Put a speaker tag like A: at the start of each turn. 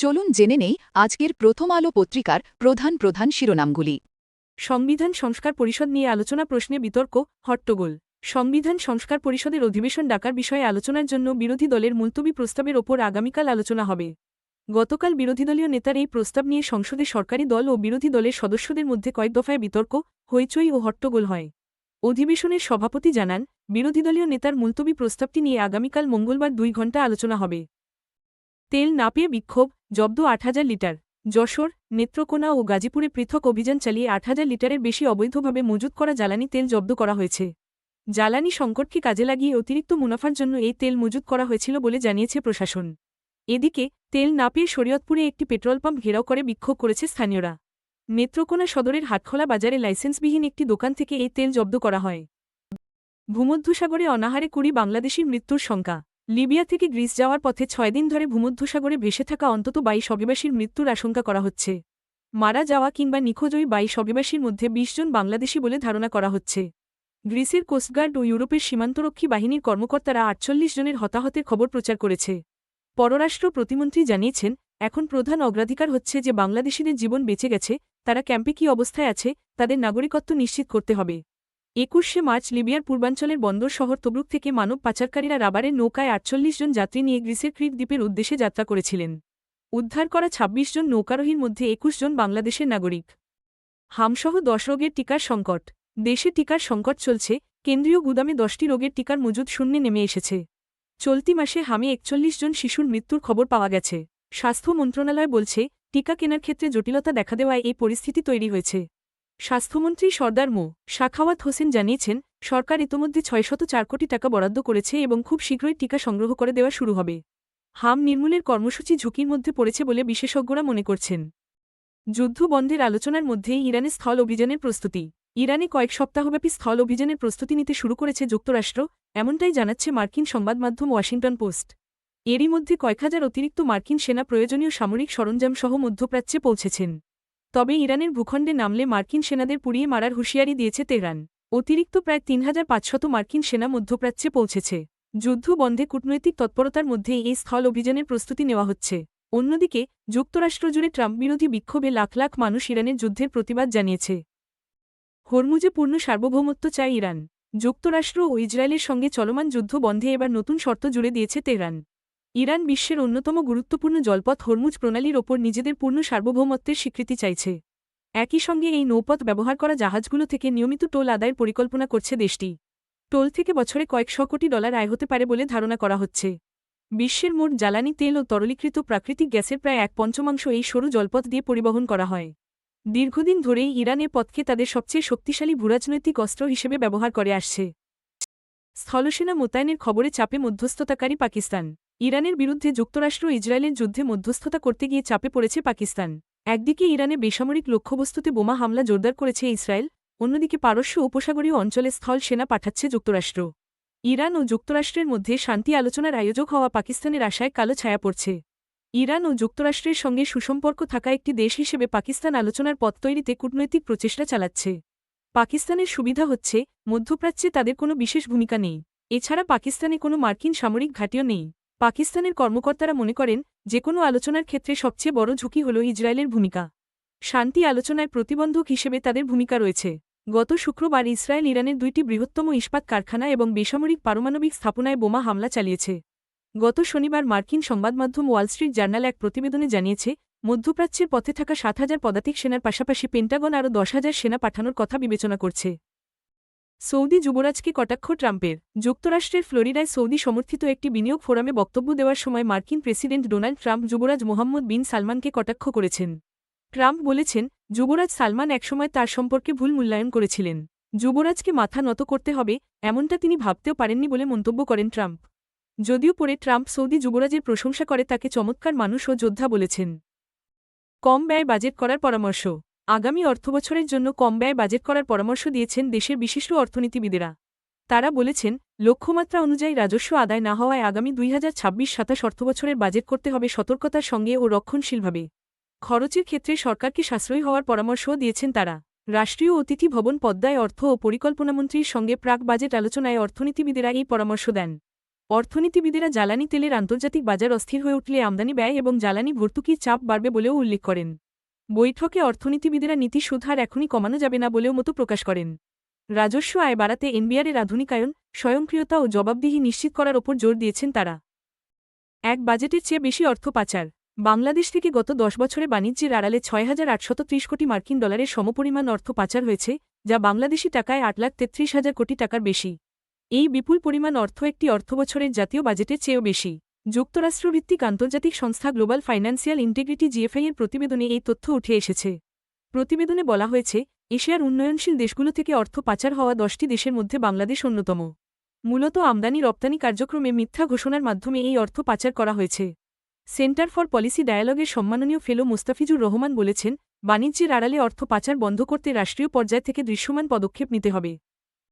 A: চলুন জেনে নেই আজকের প্রথম আলো পত্রিকার প্রধান প্রধান শিরোনামগুলি।
B: সংবিধান সংস্কার পরিষদ নিয়ে আলোচনা প্রশ্নে বিতর্ক, হট্টগোল। সংবিধান সংস্কার পরিষদের অধিবেশন ডাকার বিষয়ে আলোচনার জন্য বিরোধী দলের মুলতবি প্রস্তাবের ওপর আগামীকাল আলোচনা হবে। গতকাল বিরোধীদলীয় নেতার এই প্রস্তাব নিয়ে সংসদে সরকারি দল ও বিরোধী দলের সদস্যদের মধ্যে কয়েক দফায় বিতর্ক, হইচই ও হট্টগোল হয়। অধিবেশনের সভাপতি জানান, বিরোধীদলীয় নেতার মুলতবি প্রস্তাবটি নিয়ে আগামীকাল মঙ্গলবার 2 ঘণ্টা আলোচনা হবে। তেল না পেয়ে বিক্ষোভ, জব্দ 8,000 লিটার। যশোর, নেত্রকোনা ও গাজীপুরে পৃথক অভিযান চালিয়ে 8,000 লিটারের বেশি অবৈধভাবে মজুত করা জ্বালানি তেল জব্দ করা হয়েছে। জ্বালানি সংকটকে কাজে লাগিয়ে অতিরিক্ত মুনাফার জন্য এই তেল মজুত করা হয়েছিল বলে জানিয়েছে প্রশাসন। এদিকে, তেল না পেয়ে শরীয়তপুরে একটি পেট্রোল পাম্প ঘেরাও করে বিক্ষোভ করেছে স্থানীয়রা। নেত্রকোনা সদরের হাটখোলা বাজারে লাইসেন্সবিহীন একটি দোকান থেকে এই তেল জব্দ করা হয়। ভূমধ্যসাগরে অনাহারে 20 বাংলাদেশির মৃত্যুর শঙ্কা। লিবিয়া থেকে গ্রিস যাওয়ার পথে 6 দিন ধরে ভূমধ্যসাগরে ভেসে থাকা অন্তত 22 অভিবাসীর মৃত্যুর আশঙ্কা করা হচ্ছে। মারা যাওয়া কিংবা নিখোঁজ ওই 22 অভিবাসীর মধ্যে 20 জন বাংলাদেশি বলে ধারণা করা হচ্ছে। গ্রিসের কোস্টগার্ড ও ইউরোপের সীমান্তরক্ষী বাহিনীর কর্মকর্তারা 48 জনের হতাহতের খবর প্রচার করেছে। পররাষ্ট্র প্রতিমন্ত্রী জানিয়েছেন, এখন প্রধান অগ্রাধিকার হচ্ছে যে বাংলাদেশিদের জীবন বেঁচে গেছে, তারা ক্যাম্পে কী অবস্থায় আছে, তাদের নাগরিকত্ব নিশ্চিত করতে হবে। 21শে মার্চ লিবিয়ার পূর্বাঞ্চলের বন্দর শহর তব্রুক থেকে মানব পাচারকারীরা রাবারের নৌকায় 48 জন যাত্রী নিয়ে গ্রিসের ক্রিট দ্বীপের উদ্দেশ্যে যাত্রা করেছিলেন। উদ্ধার করা 26 জন নৌকারোহীর মধ্যে 21 জন বাংলাদেশের নাগরিক। হামসহ 10 রোগের টিকার সংকট। দেশে টিকার সংকট চলছে, কেন্দ্রীয় গুদামে 10টি রোগের টিকার মজুদ শূন্যে নেমে এসেছে। চলতি মাসে হামে 41 জন শিশুর মৃত্যুর খবর পাওয়া গেছে। স্বাস্থ্য মন্ত্রণালয় বলছে, টিকা কেনার ক্ষেত্রে জটিলতা দেখা দেওয়ায় এই পরিস্থিতি তৈরি হয়েছে। স্বাস্থ্যমন্ত্রী সর্দার মো. সাখাওয়াত হোসেন জানিয়েছেন, সরকার ইতোমধ্যে 604 কোটি টাকা বরাদ্দ করেছে এবং খুব শীঘ্রই টিকা সংগ্রহ করে দেওয়া শুরু হবে। হাম নির্মূলের কর্মসূচি ঝুঁকির মধ্যে পড়েছে বলে বিশেষজ্ঞরা মনে করছেন। যুদ্ধ বন্ধের আলোচনার মধ্যেই ইরানে স্থল অভিযানের প্রস্তুতি। ইরানে কয়েক সপ্তাহব্যাপী স্থল অভিযানের প্রস্তুতি নিতে শুরু করেছে যুক্তরাষ্ট্র, এমনটাই জানাচ্ছে মার্কিন সংবাদমাধ্যম ওয়াশিংটন পোস্ট। এরই মধ্যে কয়েক হাজার অতিরিক্ত মার্কিন সেনা প্রয়োজনীয় সামরিক সরঞ্জামসহ মধ্যপ্রাচ্যে পৌঁছেছেন। তবে ইরানের ভূখণ্ডে নামলে মার্কিন সেনাদের পুড়িয়ে মারার হুঁশিয়ারি দিয়েছে তেহরান। অতিরিক্ত প্রায় 3,500 মার্কিন সেনা মধ্যপ্রাচ্যে পৌঁছেছে। যুদ্ধ বন্ধে কূটনৈতিক তৎপরতার মধ্যেই এই স্থল অভিযানের প্রস্তুতি নেওয়া হচ্ছে। অন্যদিকে, যুক্তরাষ্ট্র জুড়ে ট্রাম্প বিরোধী বিক্ষোভে লাখ লাখ মানুষ ইরানের যুদ্ধের প্রতিবাদ জানিয়েছে। হরমুজে পূর্ণ সার্বভৌমত্ব চায় ইরান। যুক্তরাষ্ট্র ও ইসরায়েলের সঙ্গে চলমান যুদ্ধ বন্ধে এবার নতুন শর্ত জুড়ে দিয়েছে তেহরান। ইরান বিশ্বের অন্যতম গুরুত্বপূর্ণ জলপথ হরমুজ প্রণালীর ওপর নিজেদের পূর্ণ সার্বভৌমত্বের স্বীকৃতি চাইছে। একই সঙ্গে এই নৌপথ ব্যবহার করা জাহাজগুলো থেকে নিয়মিত টোল আদায়ের পরিকল্পনা করছে দেশটি। টোল থেকে বছরে কয়েকশো কোটি ডলার আয় হতে পারে বলে ধারণা করা হচ্ছে। বিশ্বের মোট জ্বালানি তেল ও তরলীকৃত প্রাকৃতিক গ্যাসের প্রায় 1/5 এই সরু জলপথ দিয়ে পরিবহন করা হয়। দীর্ঘদিন ধরেই ইরান এ পথকে তাদের সবচেয়ে শক্তিশালী ভূরাজনৈতিক অস্ত্র হিসেবে ব্যবহার করে আসছে। স্থলসেনা মোতায়েনের খবরে চাপে মধ্যস্থতাকারী পাকিস্তান। ইরানের বিরুদ্ধে যুক্তরাষ্ট্র ইসরায়েলের যুদ্ধে মধ্যস্থতা করতে গিয়ে চাপে পড়েছে পাকিস্তান। একদিকে ইরানে বেসামরিক লক্ষ্যবস্তুতে বোমা হামলা জোরদার করেছে ইসরায়েল, অন্যদিকে পারস্য উপসাগরীয় অঞ্চলে স্থল সেনা পাঠাচ্ছে যুক্তরাষ্ট্র। ইরান ও যুক্তরাষ্ট্রের মধ্যে শান্তি আলোচনার আয়োজক হওয়া পাকিস্তানের আশায় কালো ছায়া পড়ছে। ইরান ও যুক্তরাষ্ট্রের সঙ্গে সুসম্পর্ক থাকা একটি দেশ হিসেবে পাকিস্তান আলোচনার পথ তৈরিতে কূটনৈতিক প্রচেষ্টা চালাচ্ছে। পাকিস্তানের সুবিধা হচ্ছে, মধ্যপ্রাচ্যে তাদের কোনো বিশেষ ভূমিকা নেই। এছাড়া পাকিস্তানে কোনো মার্কিন সামরিক ঘাঁটিও নেই। পাকিস্তানের কর্মকর্তারা মনে করেন, যে কোনো আলোচনার ক্ষেত্রে সবচেয়ে বড় ঝুঁকি হল ইসরায়েলের ভূমিকা। শান্তি আলোচনায় প্রতিবন্ধক হিসেবে তাদের ভূমিকা রয়েছে। গত শুক্রবার ইসরায়েল ইরানের 2টি বৃহত্তম ইস্পাত কারখানা এবং বেসামরিক পারমাণবিক স্থাপনায় বোমা হামলা চালিয়েছে। গত শনিবার মার্কিন সংবাদমাধ্যম ওয়াল স্ট্রিট জার্নাল এক প্রতিবেদনে জানিয়েছে, মধ্যপ্রাচ্যের পথে থাকা 7,000 পদাতিক সেনার পাশাপাশি পেন্টাগন আরও 10,000 সেনা পাঠানোর কথা বিবেচনা করছে। সৌদি যুবরাজকে কটাক্ষ ট্রাম্পের। যুক্তরাষ্ট্রের ফ্লোরিডায় সৌদি সমর্থিত একটি বিনিয়োগ ফোরামে বক্তব্য দেওয়ার সময় মার্কিন প্রেসিডেন্ট ডোনাল্ড ট্রাম্প যুবরাজ মোহাম্মদ বিন সালমানকে কটাক্ষ করেছেন। ট্রাম্প বলেছেন, যুবরাজ সালমান একসময় তার সম্পর্কে ভুল মূল্যায়ন করেছিলেন। যুবরাজকে মাথা নত করতে হবে, এমনটা তিনি ভাবতেও পারেননি বলে মন্তব্য করেন ট্রাম্প। যদিও পরে ট্রাম্প সৌদি যুবরাজের প্রশংসা করে তাকে চমৎকার মানুষ ও যোদ্ধা বলেছেন। কম ব্যয় বাজেট করার পরামর্শ। আগামী অর্থবছরের জন্য কম ব্যয় বাজেট করার পরামর্শ দিয়েছেন দেশের বিশিষ্ট অর্থনীতিবিদেরা। তারা বলেছেন, লক্ষ্যমাত্রা অনুযায়ী রাজস্ব আদায় না হওয়ায় আগামী 2026-27 অর্থবছরের বাজেট করতে হবে সতর্কতার সঙ্গে ও রক্ষণশীলভাবে। খরচের ক্ষেত্রে সরকারকে সাশ্রয়ী হওয়ার পরামর্শও দিয়েছেন তারা। রাষ্ট্রীয় অতিথি ভবন পদ্মায় অর্থ ও পরিকল্পনামন্ত্রীর সঙ্গে প্রাক বাজেট আলোচনায় অর্থনীতিবিদেরা এই পরামর্শ দেন। অর্থনীতিবিদেরা জ্বালানি তেলের আন্তর্জাতিক বাজার অস্থির হয়ে উঠলে আমদানি ব্যয় এবং জ্বালানি ভর্তুকির চাপ বাড়বে বলেও উল্লেখ করেন। বৈঠকে অর্থনীতিবিদেরা নীতি সুদ হার এখনই কমানো যাবে না বলেও মত প্রকাশ করেন। রাজস্ব আয় বাড়াতে এনবিআরের আধুনিকায়ন, স্বয়ংক্রিয়তা ও জবাবদিহি নিশ্চিত করার ওপর জোর দিয়েছেন তারা। এক বাজেটের চেয়ে বেশি অর্থ পাচার। বাংলাদেশ থেকে গত 10 বছরে বাণিজ্যের আড়ালে 6,830 কোটি মার্কিন ডলারের সমপরিমাণ অর্থ পাচার হয়েছে, যা বাংলাদেশি টাকায় 8,33,000 কোটি টাকার বেশি। এই বিপুল পরিমাণ অর্থ একটি অর্থবছরের জাতীয় বাজেটের চেয়েও বেশি। যুক্তরাষ্ট্রভিত্তিক আন্তর্জাতিক সংস্থা গ্লোবাল ফাইন্যান্সিয়াল ইন্টিগ্রিটি জিএফআই এর প্রতিবেদনে এই তথ্য উঠে এসেছে। প্রতিবেদনে বলা হয়েছে, এশিয়ার উন্নয়নশীল দেশগুলো থেকে অর্থ পাচার হওয়া 10টি দেশের মধ্যে বাংলাদেশ অন্যতম। মূলত আমদানি রপ্তানি কার্যক্রমে মিথ্যা ঘোষণার মাধ্যমে এই অর্থ পাচার করা হয়েছে। সেন্টার ফর পলিসি ডায়ালগের সম্মাননীয় ফেলো মুস্তাফিজুর রহমান বলেছেন, বাণিজ্যের আড়ালে অর্থ পাচার বন্ধ করতে রাষ্ট্রীয় পর্যায় থেকে দৃশ্যমান পদক্ষেপ নিতে হবে।